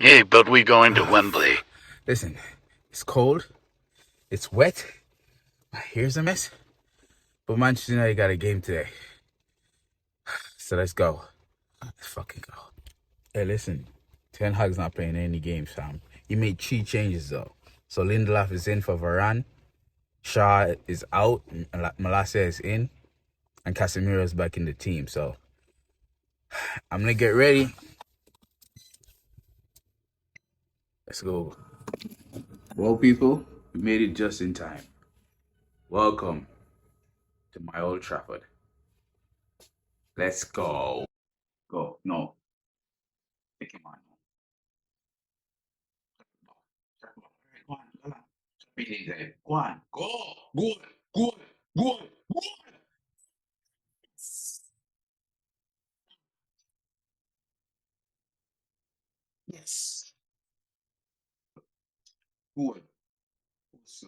Hey, but we going to Wembley. Listen, it's cold, it's wet, my hair's a mess, but Manchester United got a game today. So let's go. Let's fucking go. Hey, listen, Ten Hag's not playing any games, fam. He made 3 changes though. So Lindelof is in for Varane, Shaw is out, Malacia is in, and Casemiro is back in the team. So I'm gonna get ready. Let's go. Well, people, we made it just in time. Welcome to my Old Trafford. Let's go. Go. No. Take him on. Go on. Go on. Go on. Go. Go. Go. Go. Go. Yes. Good. So,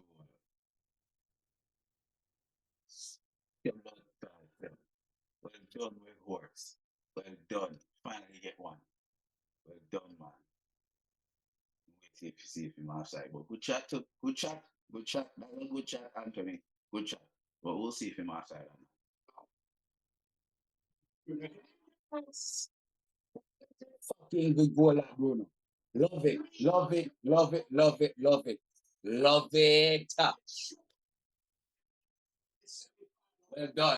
yeah, well done, with horse. Well done. Finally get one. Well done, man. Wait if you see if you're outside. But good chat to good chat. Good chat. That was a good chat, Anthony. Good chat. But we'll see if you're outside. Fucking good goal, like Bruno. Love it. Love it. Love it. Love it. Love it. Love it. Well done.